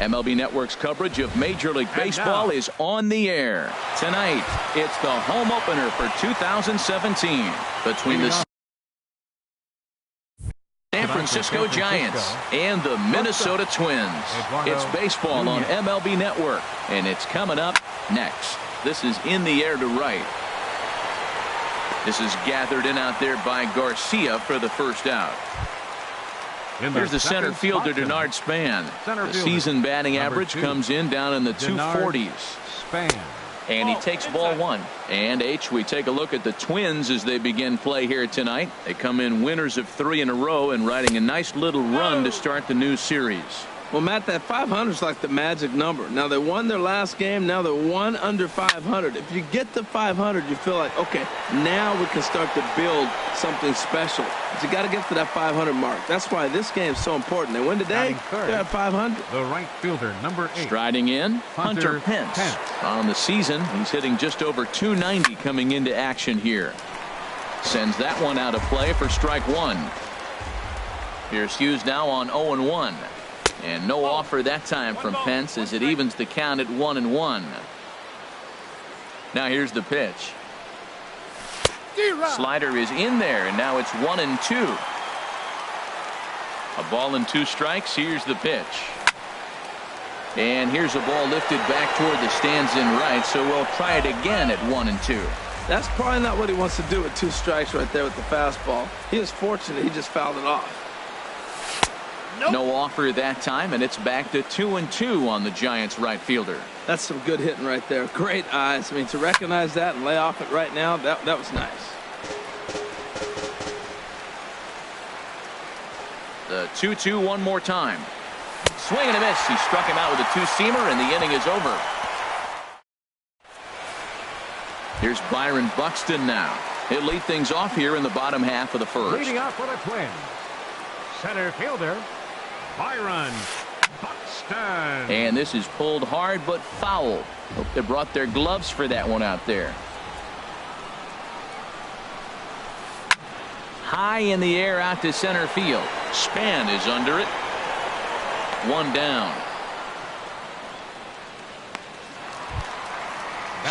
MLB Network's coverage of Major League Baseball is on the air. Tonight, it's the home opener for 2017 between the San Francisco Giants and the Minnesota Twins. It's baseball on MLB Network, and it's coming up next. This is in the air to right. This is gathered in out there by Garcia for the first out. Here's the center fielder, Denard Span. The season batting average comes in down in the 240s. And he takes ball one. And we take a look at the Twins as they begin play here tonight. They come in winners of 3 in a row and riding a nice little run to start the new series. Well, Matt, that 500 is like the magic number. Now, they won their last game. Now they're 1 under 500. If you get to 500, you feel like, okay, now we can start to build something special. But you got to get to that 500 mark. That's why this game is so important. They win today, they're at 500. The right fielder, number 8. Striding in, Hunter Pence. On the season, he's hitting just over 290 coming into action here. Sends that one out of play for strike one. Here's Hughes now on 0-1. And no offer that time from Pence as it evens the count at 1-1. Now here's the pitch. Slider is in there, and now it's 1-2. A ball and 2 strikes. Here's the pitch. And here's a ball lifted back toward the stands in right, so we'll try it again at 1-2. That's probably not what he wants to do with 2 strikes right there with the fastball. He was fortunate. He just fouled it off. No offer that time, and it's back to 2-2 on the Giants right fielder. That's some good hitting right there. Great eyes. I mean, to recognize that and lay off it right now, that was nice. The 2-2 one more time. Swing and a miss. He struck him out with a 2-seamer, and the inning is over. Here's Byron Buxton now. He'll lead things off here in the bottom half of the first. Leading off for the Twins, center fielder Byron Buxton. And this is pulled hard but foul. Hope they brought their gloves for that one out there. High in the air out to center field. Span is under it. 1 down.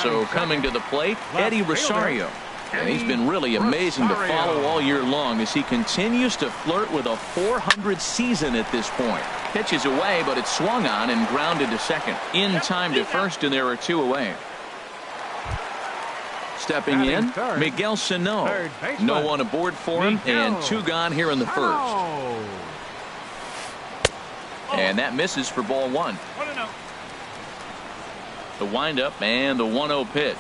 So coming to the plate, Eddie Rosario. And he's been really amazing to follow all year long as he continues to flirt with a 400 season at this point. Pitches away, but it's swung on and grounded to second. In time to first, and there are 2 away. Stepping in, Miguel Sano. No one aboard for him, and 2 gone here in the first. And that misses for ball 1. The windup and the 1-0 pitch.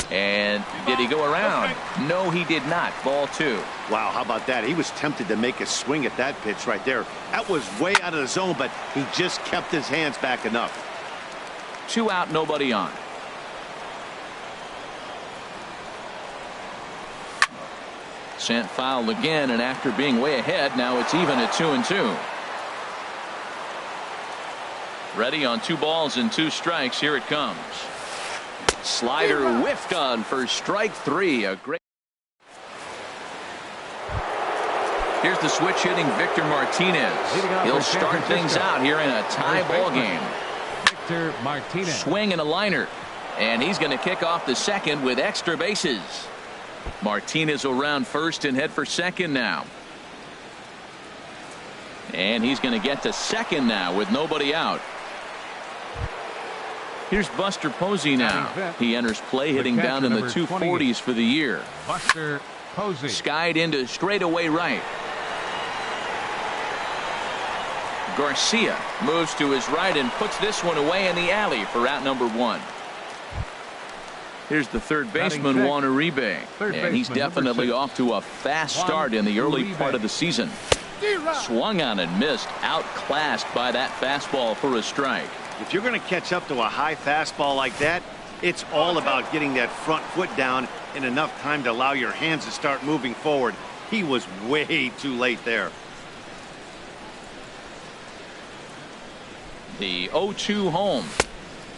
And did he go around? No, he did not. Ball 2. Wow, how about that? He was tempted to make a swing at that pitch right there. That was way out of the zone, but he just kept his hands back enough. 2 out, nobody on. Sent foul again, and after being way ahead, now it's even at 2-2. Ready on 2 balls and 2 strikes. Here it comes. Slider whiffed on for strike 3. A great. Here's the switch hitting Victor Martinez. He'll start things out here in a tie ball game. Victor Martinez. Swing and a liner. And he's going to kick off the second with extra bases. Martinez will round first and head for second now. And he's going to get to second now with nobody out. Here's Buster Posey now. He enters play hitting down in the 240s for the year. Buster Posey. Skied into straightaway right. Garcia moves to his right and puts this one away in the alley for out number 1. Here's the third baseman, Juan Uribe. And he's definitely off to a fast start in the early part of the season. Swung on and missed. Outclassed by that fastball for a strike. If you're going to catch up to a high fastball like that, it's all about getting that front foot down in enough time to allow your hands to start moving forward. He was way too late there. The 0-2 home.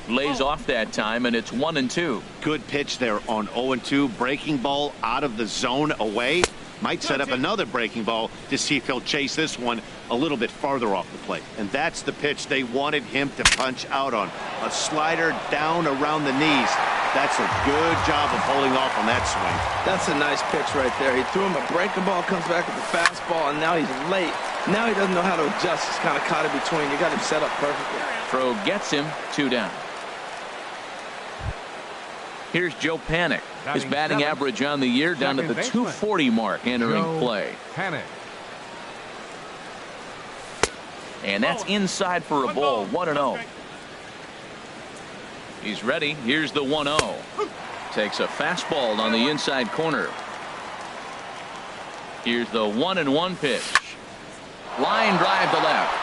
Lays off that time, and it's 1-2. Good pitch there on 0-2. Breaking ball out of the zone away. Might set up another breaking ball to see if he'll chase this one a little bit farther off the plate. And that's the pitch they wanted him to punch out on. A slider down around the knees. That's a good job of holding off on that swing. That's a nice pitch right there. He threw him a breaking ball, comes back with the fastball, and now he's late. Now he doesn't know how to adjust. He's kind of caught in between. You got him set up perfectly. Throw gets him, 2 down. Here's Joe Panik. His batting average on the year down to the 240 mark entering play. Panik. And that's inside for a ball, 1-0. He's ready. Here's the 1-0. Takes a fastball on the inside corner. Here's the 1-1 pitch. Line drive to left.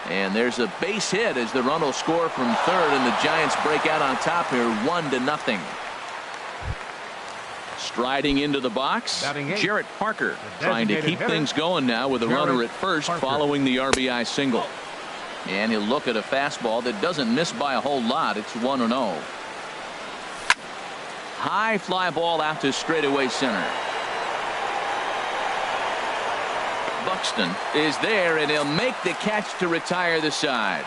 And there's a base hit as the run will score from third, and the Giants break out on top here 1-0. Striding into the box, Jarrett Parker trying to keep things going now with a runner at first following the RBI single. And he'll look at a fastball that doesn't miss by a whole lot. It's 1-0. High fly ball out to straightaway center. Buxton is there, and he'll make the catch to retire the side.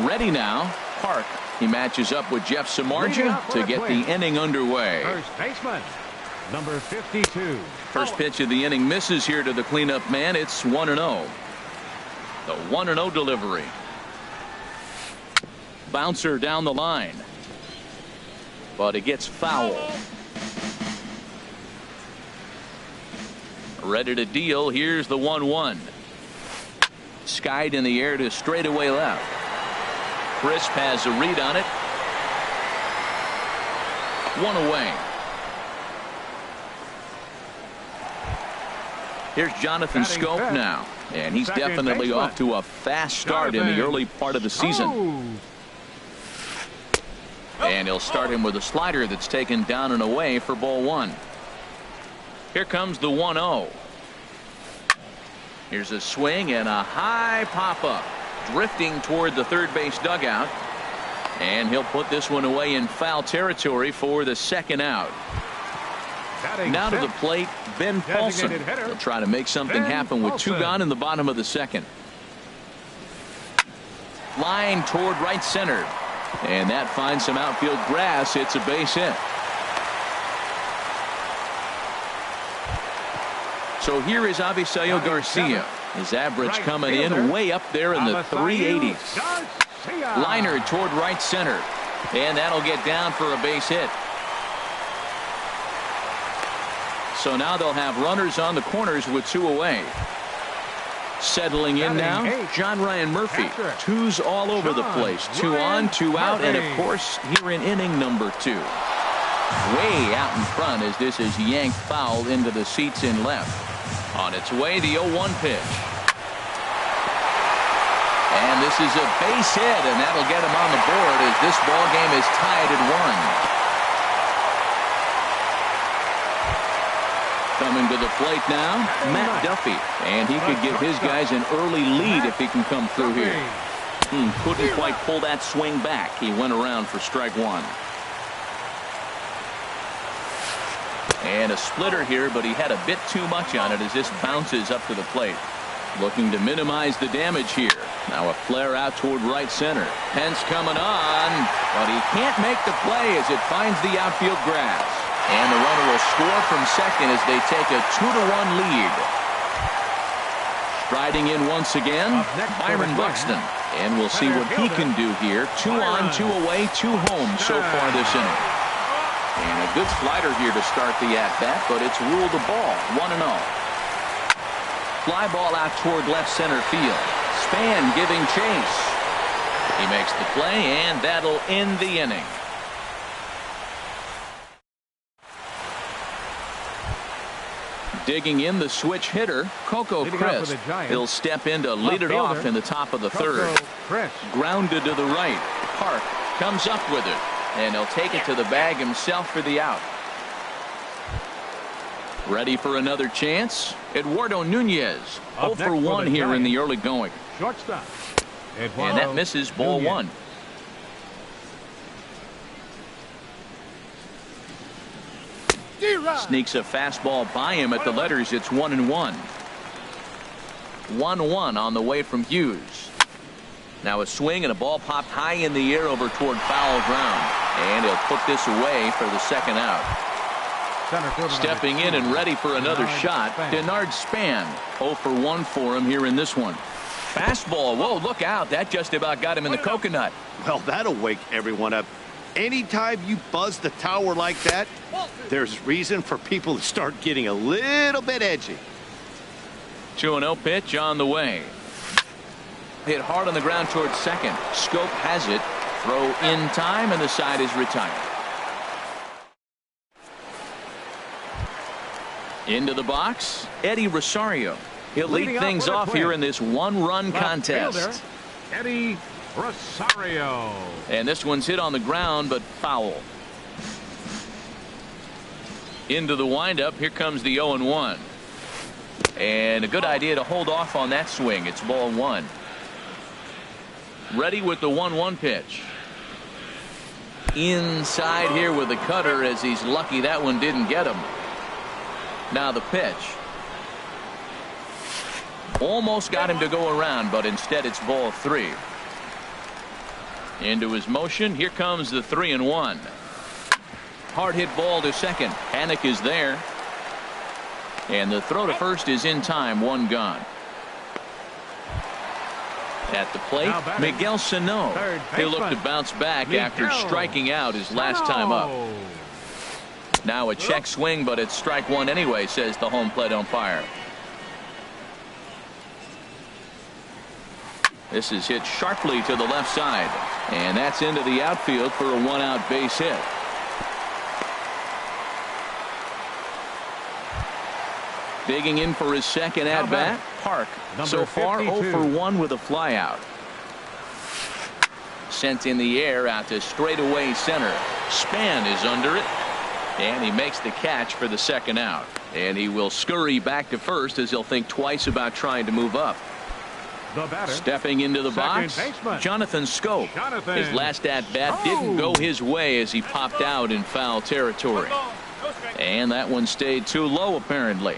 Ready now, Park. He matches up with Jeff Samardzija to get the inning underway. First baseman, number 52. First pitch of the inning misses here to the cleanup man. It's 1-0. The 1-0 delivery. Bouncer down the line. But it gets foul. Ready to deal. Here's the 1-1. Skied in the air to straightaway left. Crisp has a read on it. 1 away. Here's Jonathan Schoop now, and he's definitely off to a fast start in the early part of the season. And he'll start him with a slider that's taken down and away for ball 1. Here comes the 1-0. Here's a swing and a high pop-up, drifting toward the third base dugout. And he'll put this one away in foul territory for the second out. Now to the plate, Ben Paulson. He'll try to make something happen with 2 gone in the bottom of the second. Line toward right center. And that finds some outfield grass. It's a base hit. So here is Avisail Garcia. His average coming in way up there in the 380s. Liner toward right center. And that'll get down for a base hit. So now they'll have runners on the corners with 2 away. Settling in now, John Ryan Murphy. 2s all over the place. 2 on, 2 out, and of course here in inning number 2. Way out in front as this is yanked foul into the seats in left. On its way, the 0-1 pitch. And this is a base hit, and that'll get him on the board as this ball game is tied at 1. Coming to the plate now, Matt Duffy. And he could give his guys an early lead if he can come through here. Couldn't quite pull that swing back. He went around for strike 1. And a splitter here, but he had a bit too much on it as this bounces up to the plate. Looking to minimize the damage here. Now a flare out toward right center. Pence coming on, but he can't make the play as it finds the outfield grass. And the runner will score from second as they take a 2-1 lead. Striding in once again, Byron Buxton. And we'll see what he can do here. 2 on, 2 away, 2 home so far this inning. And a good slider here to start the at-bat, but it's ruled a ball, 1-0. Fly ball out toward left center field. Span giving chase. He makes the play, and that'll end the inning. Digging in the switch hitter, Coco Crisp. He'll step in to lead it off in the top of the third. Grounded to the right. Park comes up with it. And he'll take it to the bag himself for the out. Ready for another chance? Eduardo Nunez. 0 for 1 here in the early going. Shortstop. And that misses ball 1. Sneaks a fastball by him at the letters. It's 1-1. 1-1 on the way from Hughes. Now a swing and a ball popped high in the air over toward foul ground. And he'll put this away for the second out. Stepping in and ready for another shot, Denard Span. 0 for 1 for him here in this one. Fastball. Whoa, look out. That just about got him in the coconut. Well, that'll wake everyone up. Anytime you buzz the tower like that, there's reason for people to start getting a little bit edgy. 2-0 pitch on the way. Hit hard on the ground towards second. Scope has it. Throw in time, and the side is retired. Into the box, Eddie Rosario. He'll lead things off here in this one-run contest. Eddie Rosario. And this one's hit on the ground, but foul. Into the windup. Here comes the 0-1. And a good idea to hold off on that swing. It's ball one. Ready with the 1-1 pitch. Inside here with the cutter, as he's lucky that one didn't get him. Now the pitch. Almost got him to go around, but instead it's ball 3. Into his motion. Here comes the 3-1. Hard hit ball to second. Panic is there. And the throw to first is in time. 1 gone. At the plate, Miguel Sano. He'll look to bounce back after striking out his last time up. Now a check swing, but it's strike 1 anyway, says the home plate umpire. This is hit sharply to the left side, and that's into the outfield for a 1-out base hit. Digging in for his second at bat, Park. So far 0 for 1 with a flyout. Sent in the air out to straightaway center. Span is under it, and he makes the catch for the second out. And he will scurry back to first, as he'll think twice about trying to move up. Stepping into the box, Jonathan Scope. His last at bat didn't go his way as he popped out in foul territory. And that one stayed too low, apparently.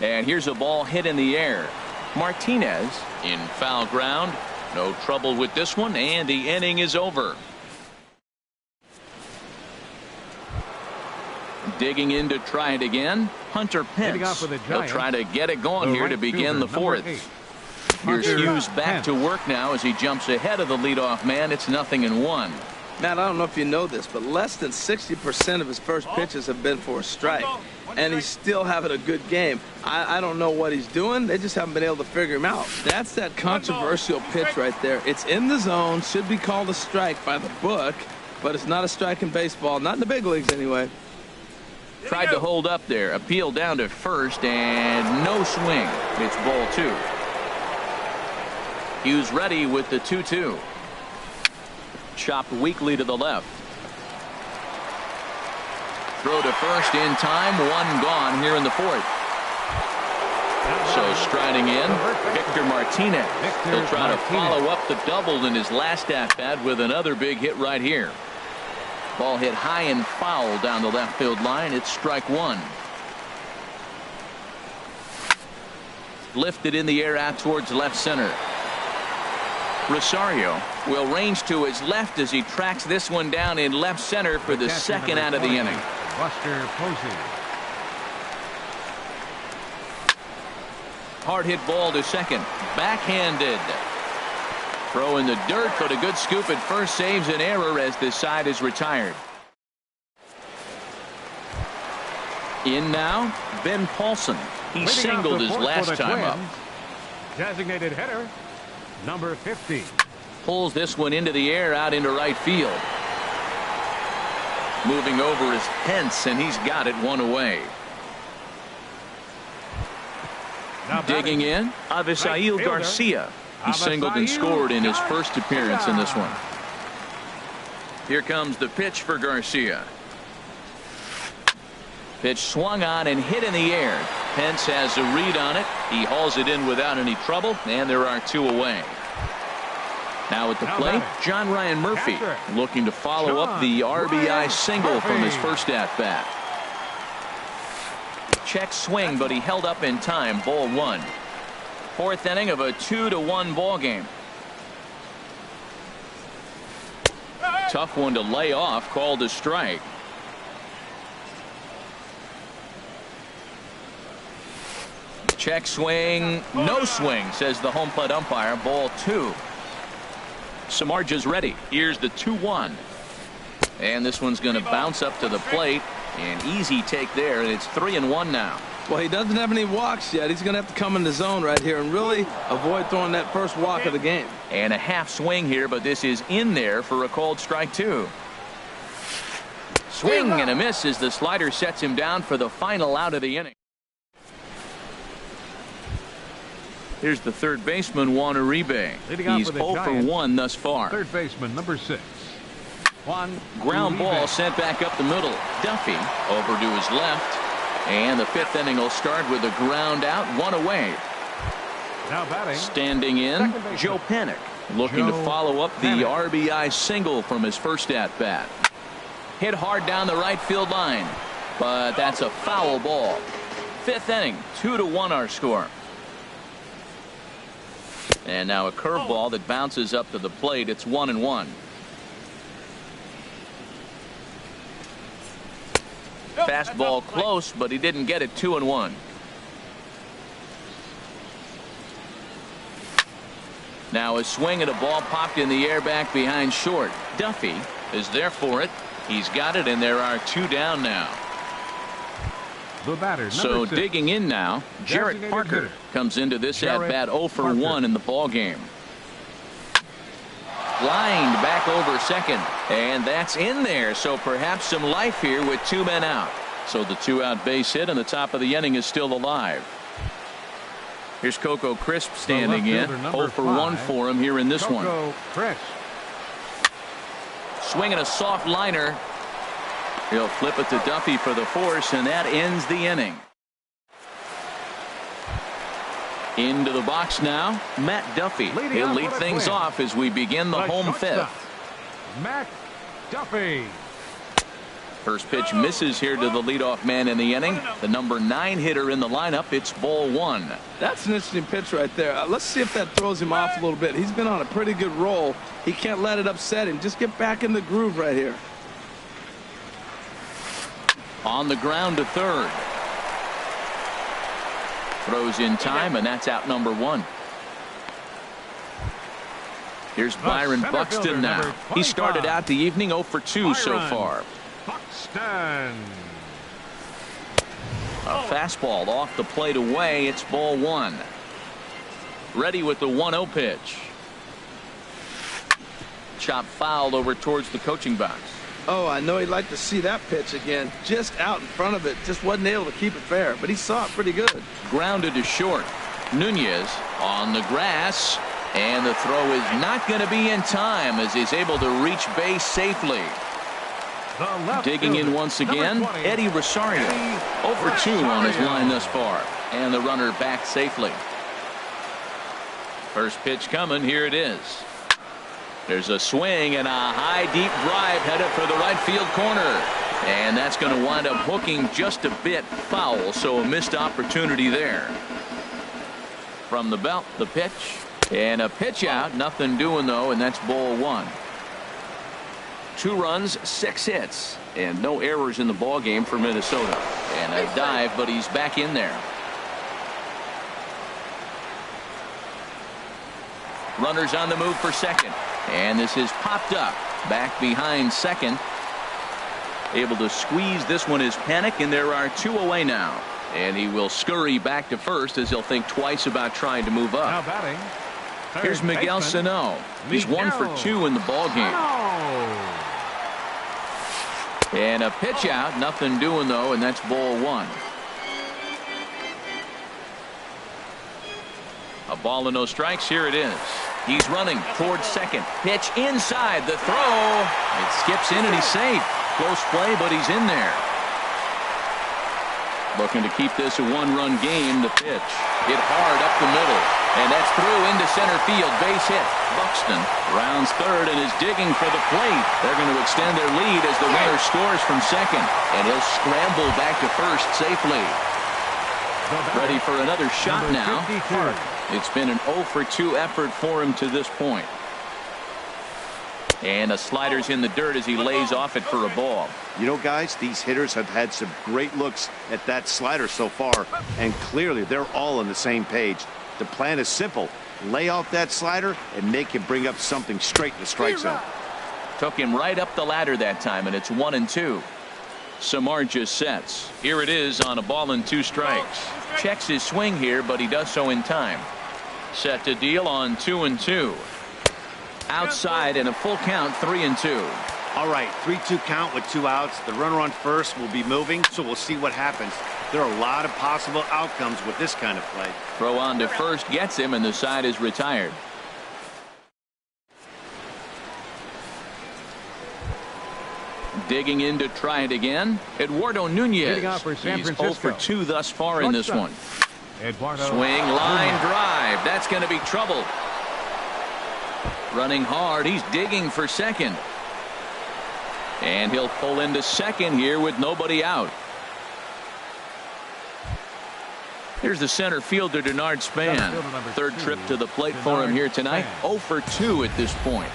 And here's a ball hit in the air. Martinez in foul ground. No trouble with this one, and the inning is over. Digging in to try it again, Hunter Pence. He'll try to get it going here to begin the 4th. Here's Hughes back to work now as he jumps ahead of the leadoff man. It's 0-1. Matt, I don't know if you know this, but less than 60% of his first pitches have been for a strike. And he's still having a good game. I don't know what he's doing. They just haven't been able to figure him out. That's that controversial pitch right there. It's in the zone, should be called a strike by the book, but it's not a strike in baseball, not in the big leagues anyway. Tried to hold up there. Appeal down to first, and no swing. It's ball 2. Hughes ready with the 2-2. Chopped weakly to the left. Throw to first in time. 1 gone here in the 4th. So striding in, Victor Martinez. He'll try to follow up the double in his last at-bat with another big hit right here. Ball hit high and foul down the left field line. It's strike 1. Lifted in the air out towards left center. Rosario will range to his left as he tracks this one down in left center for the second out of the inning. Buster Posey. Hard hit ball to second. Backhanded. Throw in the dirt, but a good scoop at first saves an error as this side is retired. In now, Ben Paulson. He singled his last time up. Designated hitter, number 50. Pulls this one into the air out into right field. Moving over is Pence, and he's got it 1 away. Digging in, Avisail Garcia. He singled and scored in his first appearance in this one. Here comes the pitch for Garcia. Pitch swung on and hit in the air. Pence has a read on it. He hauls it in without any trouble, and there are 2 away. Now at the plate, John Ryan Murphy looking to follow up the RBI single from his first at-bat. check swing, but he held up in time. Ball 1. Fourth inning of a 2-1 ball game. Tough one to lay off, called a strike. Check swing, no swing, says the home plate umpire. Ball 2. Samardzij's ready. Here's the 2-1. And this one's going to bounce up to the plate. An easy take there, and it's 3-1 now. Well, he doesn't have any walks yet. He's going to have to come in the zone right here and really avoid throwing that first walk of the game. And a half swing here, but this is in there for a called strike 2. Swing and a miss as the slider sets him down for the final out of the inning. Here's the third baseman, Juan Uribe. He's 0 for 1 thus far. Third baseman, number 6. Ground ball sent back up the middle. Duffy over to his left. And the fifth inning will start with a ground out, 1 away. Now batting. Standing in, Joe Panik, looking to follow up the RBI single from his first at bat. Hit hard down the right field line, but that's a foul ball. Fifth inning, 2-1 our score. And now a curveball that bounces up to the plate. It's 1-1. Fastball close, but he didn't get it. 2-1. Now a swing and a ball popped in the air back behind short. Duffy is there for it. He's got it, and there are 2 down now. The batter, so 6. Digging in now, Jarrett Parker comes into this at bat 0 for 1 in the ball game. Lined back over second, and that's in there, so perhaps some life here with 2 men out. So the 2-out base hit, and the top of the inning is still alive. Here's Coco Crisp standing in. 0 for 1 for him here in this one. Swinging a soft liner. He'll flip it to Duffy for the force, and that ends the inning. Into the box now, Matt Duffy. He'll lead things off as we begin the home fifth. Matt Duffy. First pitch misses here to the leadoff man in the inning. The number 9 hitter in the lineup. It's ball 1. That's an interesting pitch right there. Let's see if that throws him off a little bit. He's been on a pretty good roll. He can't let it upset him. Just get back in the groove right here. On the ground to third. Throws in time, and that's out number 1. Here's Byron Buxton now. He started out the evening 0 for 2 so far. Buxton. A fastball off the plate away. It's ball 1. Ready with the 1-0 pitch. Chop fouled over towards the coaching box. Oh, I know he'd like to see that pitch again. Just out in front of it. Just wasn't able to keep it fair, but he saw it pretty good. Grounded to short. Nunez on the grass, and the throw is not going to be in time as he's able to reach base safely. Digging in once again, Eddie Rosario. 0 for 2 on his line thus far, and the runner back safely. First pitch coming. Here it is. There's a swing and a high deep drive headed for the right field corner, and that's going to wind up hooking just a bit foul, so a missed opportunity there. From the belt, the pitch, and a pitch out. Nothing doing though, and that's ball 1. 2 runs, 6 hits, and no errors in the ball game for Minnesota. And a dive, but he's back in there. Runners on the move for second, and this is popped up back behind second. Able to squeeze this one is Panik, and there are 2 away now, and he will scurry back to first as he'll think twice about trying to move up. Now batting. Here's Miguel Sano. He's 1 for 2 in the ball game. And a pitch out. Nothing doing though, and that's ball 1. A ball and no strikes. Here it is. He's running towards second. Pitch inside. The throw. It skips in and he's safe. Close play, but he's in there. Looking to keep this a 1-run game. The pitch hit hard up the middle, and that's through into center field. Base hit. Buxton rounds third and is digging for the plate. They're going to extend their lead as the runner scores from second, and he'll scramble back to first safely. Ready for another shot Number now. 52. It's been an 0 for 2 effort for him to this point. And a slider's in the dirt as he lays off it for a ball. You know, guys, these hitters have had some great looks at that slider so far, and clearly they're all on the same page. The plan is simple. Lay off that slider and make him bring up something straight in the strike zone. Took him right up the ladder that time, and it's 1-2. Samar just sets. Here it is on a ball and 2 strikes. Checks his swing here, but he does so in time. Set to deal on 2-2. Outside and a full count, 3-2. All right, 3-2 count with 2 outs. The runner on first will be moving, so we'll see what happens. There are a lot of possible outcomes with this kind of play. Throw on to first gets him, and the side is retired. Digging in to try it again, Eduardo Nunez. Hitting off for San He's 0 Francisco. for 2 thus far in this one. Eduardo Swing, line drive. That's going to be trouble. Running hard. He's digging for second. And he'll pull into second here with nobody out. Here's the center fielder, Denard Span. Third trip to the plate for him here tonight. 0 for 2 at this point.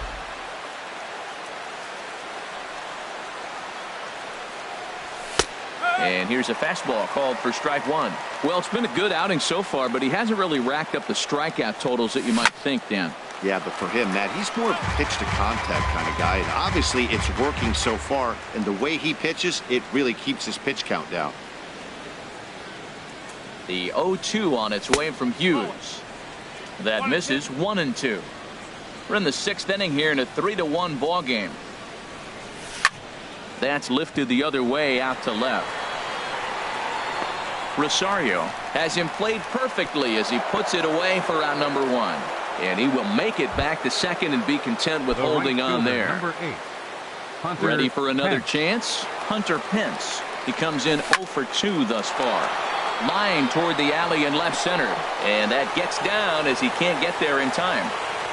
And here's a fastball called for strike 1. Well, it's been a good outing so far, but he hasn't really racked up the strikeout totals that you might think, Dan. Yeah, but for him, Matt, he's more of a pitch-to-contact kind of guy, and obviously it's working so far, and the way he pitches, it really keeps his pitch count down. The 0-2 on its way from Hughes. That misses. 1-2. We're in the 6th inning here in a 3-1 ball game. That's lifted the other way out to left. Rosario has him played perfectly as he puts it away for out number 1. And he will make it back to second and be content with holding on there. Number 8. Hunter Ready for another Pence. chance? Hunter Pence. He comes in 0 for 2 thus far. Line toward the alley in left center. And that gets down as he can't get there in time.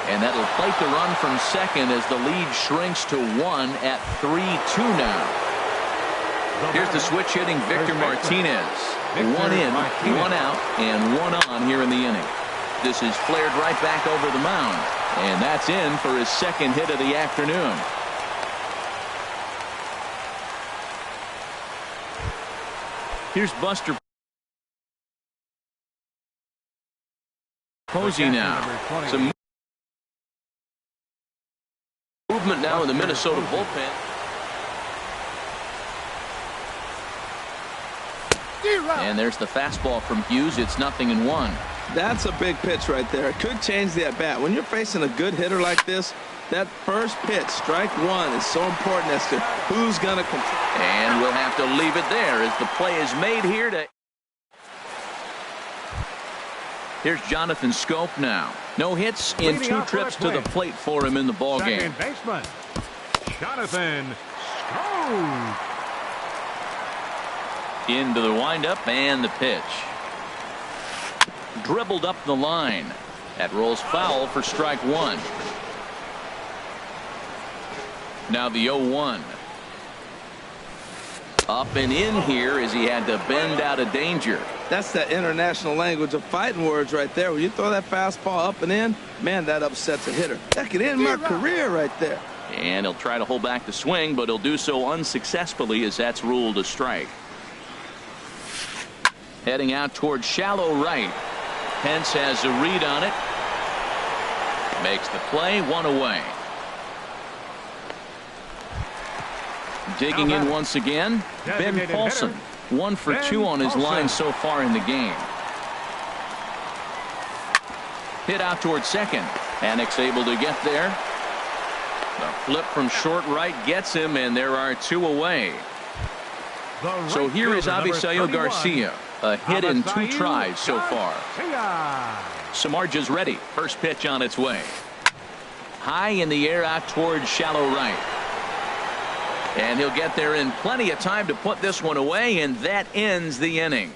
And that'll plate the run from second as the lead shrinks to 1 at 3-2 now. Here's the switch hitting Victor Martinez. 1 in, 1 out, and 1 on here in the inning. This is flared right back over the mound. And that's in for his second hit of the afternoon. Here's Buster Posey now. Some movement now in the Minnesota bullpen. And there's the fastball from Hughes. It's 0-1. That's a big pitch right there. It could change the at-bat. When you're facing a good hitter like this, that first pitch, strike 1, is so important as to who's going to control. And we'll have to leave it there as the play is made here to. Here's Jonathan Scope now. No hits in 2 trips to the plate for him in the ball game. Second baseman, Jonathan Scope. Into the windup and the pitch. Dribbled up the line. That rolls foul for strike 1. Now the 0-1. Up and in here as he had to bend out of danger. That's that international language of fighting words right there. When you throw that fastball up and in, man, that upsets a hitter. That could end my career right there. And he'll try to hold back the swing, but he'll do so unsuccessfully as that's ruled a strike. Heading out toward shallow right. Pence has a read on it. Makes the play, 1 away. Digging in once again, Ben Paulson. 1 for 2 on his line so far in the game. Hit out toward second. Panic's able to get there. The flip from short right gets him, and there are 2 away. So here is Avisail Garcia. A hit in 2 tries so far. Samardzija's ready. First pitch on its way. High in the air out toward shallow right. And he'll get there in plenty of time to put this one away, and that ends the inning.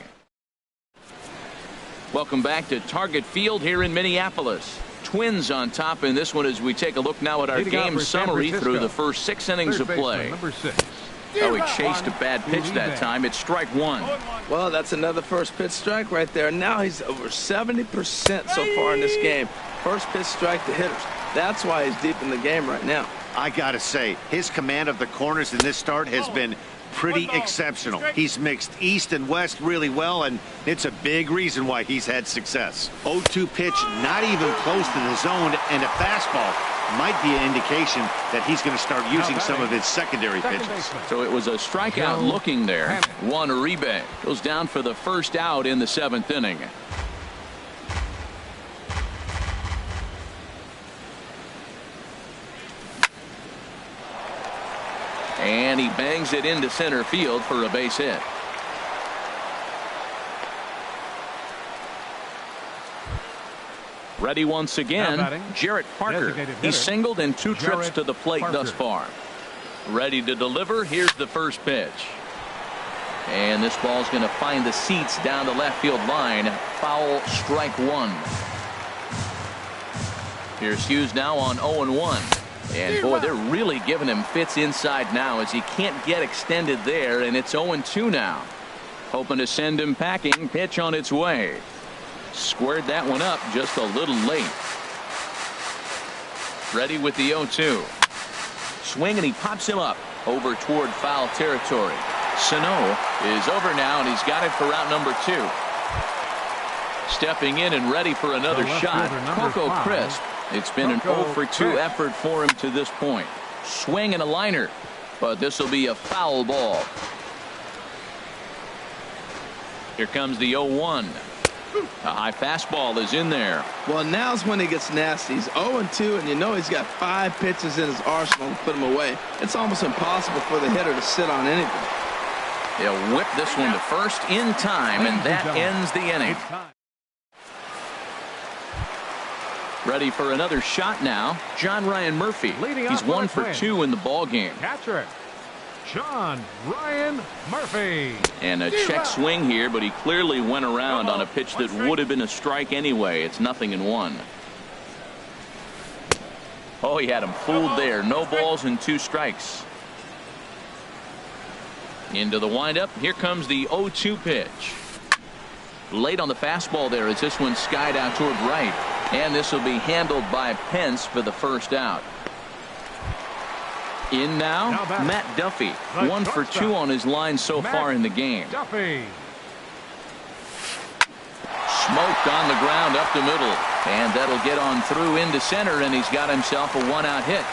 Welcome back to Target Field here in Minneapolis. Twins on top in this one as we take a look now at our game summary through the first 6 innings of play. Number 6, Oh, he chased a bad pitch that time. It's strike one. Well, that's another first pitch strike right there. Now he's over 70% so far in this game. First pitch strike to hitters. That's why he's deep in the game right now. I got to say, his command of the corners in this start has been pretty exceptional. He's mixed east and west really well, and it's a big reason why he's had success. 0-2 pitch, not even close to the zone, and a fastball might be an indication that he's going to start using some of his secondary pitches. So it was a strikeout looking there. Juan Uribe goes down for the first out in the 7th inning. And he bangs it into center field for a base hit. Ready once again, Jarrett Parker. He's singled in 2 trips to the plate thus far. Ready to deliver. Here's the first pitch. And this ball's going to find the seats down the left field line. Foul, strike one. Here's Hughes now on 0-1. And boy, they're really giving him fits inside now as he can't get extended there, and it's 0-2 now. Hoping to send him packing. Pitch on its way. Squared that one up just a little late. Ready with the 0-2. Swing, and he pops him up over toward foul territory. Sano is over now, and he's got it for out number 2. Stepping in and ready for another shot, Coco Crisp. It's been an 0-for-2 effort for him to this point. Swing and a liner, but this will be a foul ball. Here comes the 0-1. A high fastball is in there. Well, now's when he gets nasty. He's 0-2, and you know he's got 5 pitches in his arsenal to put him away. It's almost impossible for the hitter to sit on anything. He'll whip this one to first in time, and that ends the inning. Ready for another shot now, John Ryan Murphy. He's 1 for 2 in the ball game. Catcher, John Ryan Murphy. And a check swing here, but he clearly went around on a pitch that would have been a strike anyway. It's 0-1. Oh, he had him fooled there. No balls and 2 strikes. Into the windup. Here comes the 0-2 pitch. Late on the fastball there as this one skied out toward right. And this will be handled by Pence for the first out. In now, Matt Duffy. 1 for 2 on his line so far in the game. Duffy. Smoked on the ground up the middle. And that'll get on through into center, and he's got himself a 1-out hit.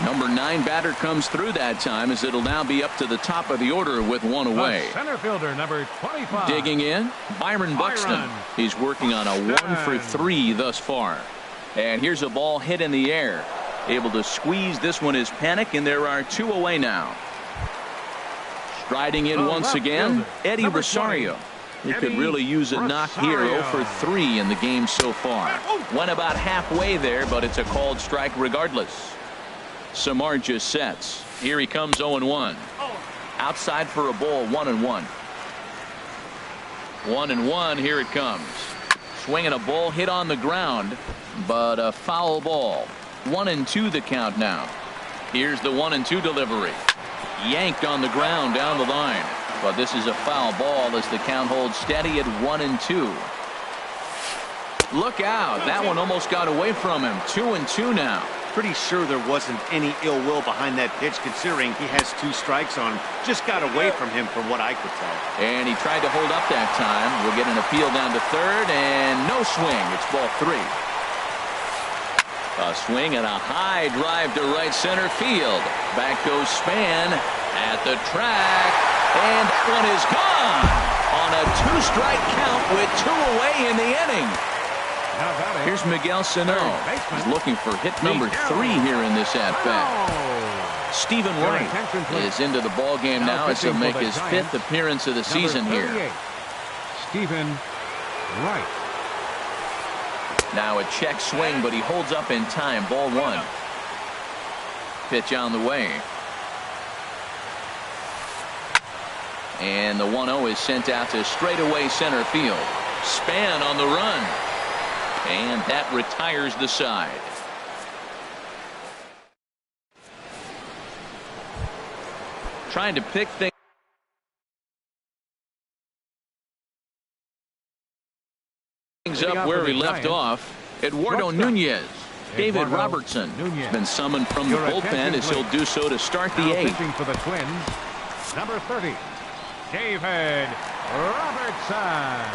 Number 9 batter comes through that time as it'll now be up to the top of the order with 1 away. Center fielder number 25. Digging in, Byron Buxton. He's working on a 1 for 3 thus far. And here's a ball hit in the air. Able to squeeze this one is Panic, and there are 2 away now. Striding in once again, Eddie Rosario. He could really use a knock here. 0 for 3 in the game so far. Went about halfway there, but it's a called strike regardless. Samar just sets. Here he comes 0-1. Outside for a ball, 1-1. 1-1, here it comes. Swinging a ball hit on the ground, but a foul ball. 1-2 the count now. Here's the 1-2 delivery. Yanked on the ground down the line. But this is a foul ball as the count holds steady at 1-2. Look out. That one almost got away from him. 2-2 now. Pretty sure there wasn't any ill will behind that pitch, considering he has 2 strikes on him. Just got away from him from what I could tell. And he tried to hold up that time. We'll get an appeal down to third, and no swing. It's ball 3. A swing and a high drive to right center field. Back goes Span at the track, and that one is gone on a 2-strike count with 2 away in the inning. Here's Miguel Sano. He's looking for hit number 3 here in this at-bat. Stephen Wright is into the ball game now as he'll make his 5th appearance of the season here. Stephen Wright. Now a check swing, but he holds up in time. Ball 1. Pitch on the way. And the 1-0 is sent out to straightaway center field. Span on the run. And that retires the side. Trying to pick things up where we left off. Eduardo Nunez. David Robertson has been summoned from the bullpen as he'll do so to start the eighth. Pitching for the Twins, number 30, David Robertson.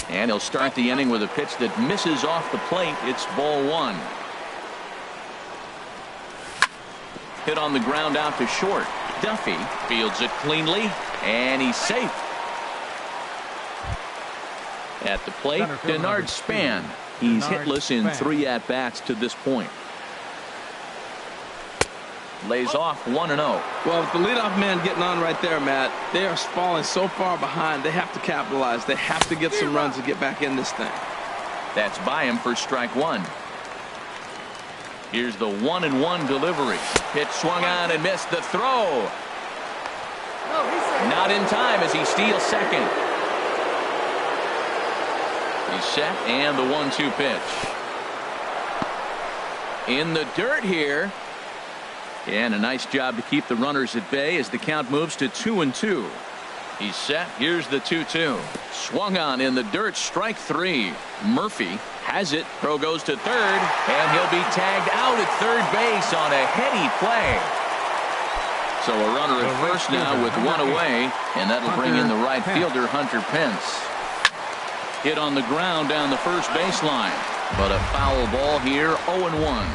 And he'll start the inning with a pitch that misses off the plate. It's ball one. Hit on the ground out to short. Duffy fields it cleanly, and he's safe. At the plate, Denard Span. He's hitless in 3 at-bats to this point. Lays off 1-0. Well, with the leadoff man getting on right there, Matt, they are falling so far behind. They have to capitalize. They have to get some runs to get back in this thing. That's by him for strike one. Here's the 1-1 delivery. Pitch swung on and missed the throw. Not in time as he steals second. He's set, and the 1-2 pitch. In the dirt here. And a nice job to keep the runners at bay as the count moves to 2-2. He's set. Here's the 2-2. Swung on in the dirt. Strike three. Murphy has it. Throw goes to third, and he'll be tagged out at third base on a heady play. So a runner at first now with one away, and that'll bring in the right fielder, Hunter Pence. Hit on the ground down the first baseline, but a foul ball here, 0-1.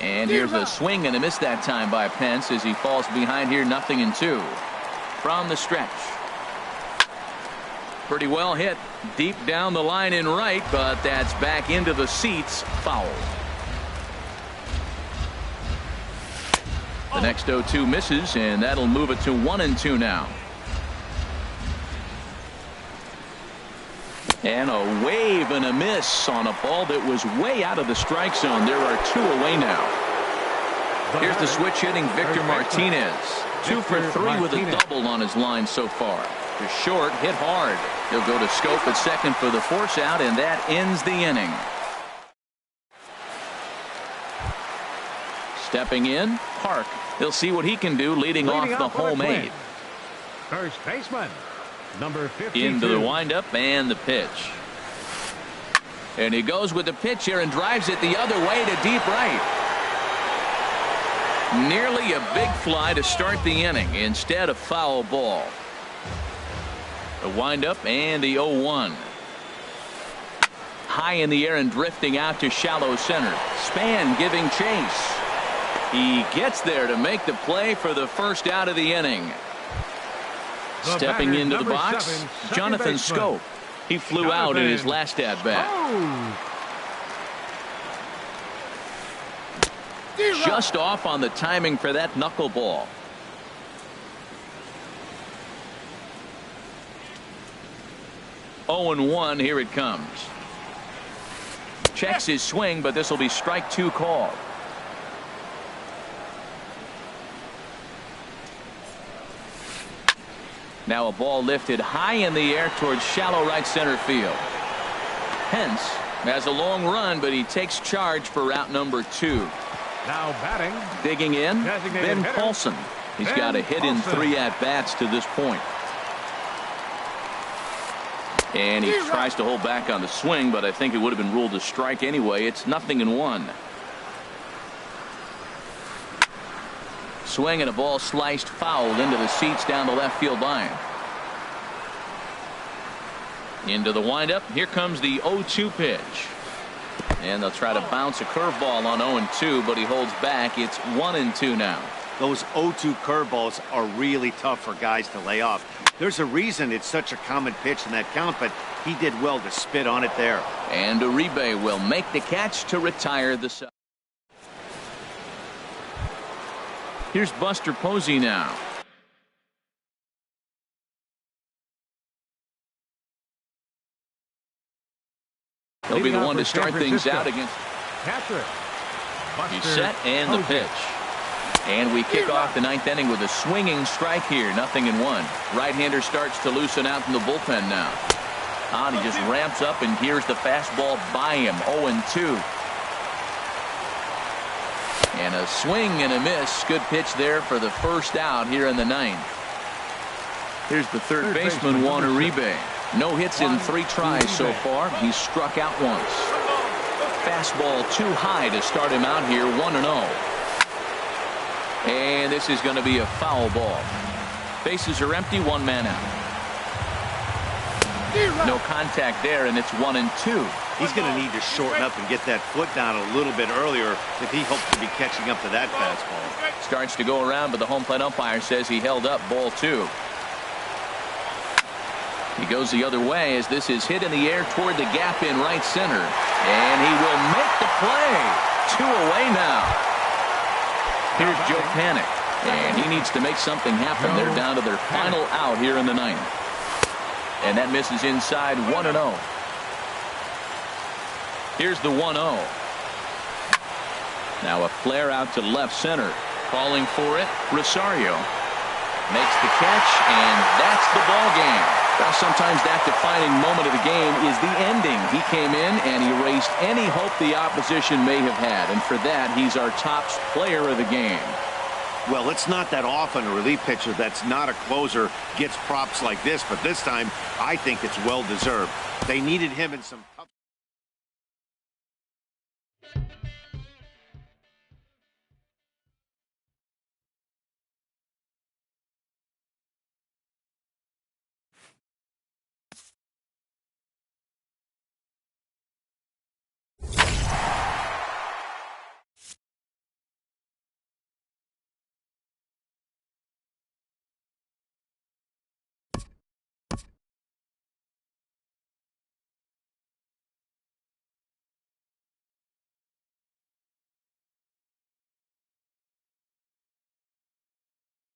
And here's a swing and a miss that time by Pence as he falls behind here, 0-2 from the stretch. Pretty well hit deep down the line in right, but that's back into the seats, foul. The next 0-2 misses, and that'll move it to 1-2 now. And a wave and a miss on a ball that was way out of the strike zone. There are 2 away now. Here's the switch hitting Victor Martinez. 2 for 3 with a double on his line so far. To short, hit hard. He'll go to Scope at second for the force out, and that ends the inning. Stepping in, Park. He'll see what he can do leading off the home 8. First baseman, number 52. Into the windup and the pitch. And he goes with the pitch here and drives it the other way to deep right. Nearly a big fly to start the inning instead of foul ball. The windup and the 0-1. High in the air and drifting out to shallow center. Span giving chase. He gets there to make the play for the first out of the inning. Stepping into the box, Jonathan Scope. He flew out in his last at-bat. Just off on the timing for that knuckleball. Oh, 0-1, here it comes. Checks his swing, but this will be strike 2 called. Now a ball lifted high in the air towards shallow right center field. Pence has a long run, but he takes charge for route number 2. Now batting. Digging in, Ben Paulson. He's got a hit in 3 at-bats to this point. And he tries to hold back on the swing, but I think it would have been ruled a strike anyway. It's 0-1. Swing and a ball sliced foul into the seats down the left field line. Into the windup. Here comes the 0-2 pitch. And they'll try to bounce a curveball on 0-2, but he holds back. It's 1-2 now. Those 0-2 curveballs are really tough for guys to lay off. There's a reason it's such a common pitch in that count, but he did well to spit on it there. And Uribe will make the catch to retire the side. Here's Buster Posey now. He'll be the one to start things out against. He's set and the pitch. And we kick off the 9th inning with a swinging strike here. 0-1. Right-hander starts to loosen out from the bullpen now. And he just ramps up, and here's the fastball by him. 0-2. And a swing and a miss. Good pitch there for the first out here in the ninth. Here's the third baseman, Juan Uribe. No hits in 3 tries so far. He's struck out once. Fastball too high to start him out here, 1-0. And this is going to be a foul ball. Bases are empty, 1 man out. No contact there, and it's 1-2. He's going to need to shorten up and get that foot down a little bit earlier if he hopes to be catching up to that fastball. Starts to go around, but the home plate umpire says he held up, ball 2. He goes the other way as this is hit in the air toward the gap in right center. And he will make the play. 2 away now. Here's Joe Panic. And he needs to make something happen. They're down to their final out here in the ninth. And that misses inside, 1-0. Here's the 1-0. Now a flare out to left center. Calling for it, Rosario. Makes the catch, and that's the ball game. Well, sometimes that defining moment of the game is the ending. He came in and erased any hope the opposition may have had. And for that, he's our top player of the game. Well, it's not that often a relief pitcher that's not a closer gets props like this. But this time, I think it's well-deserved. They needed him in some...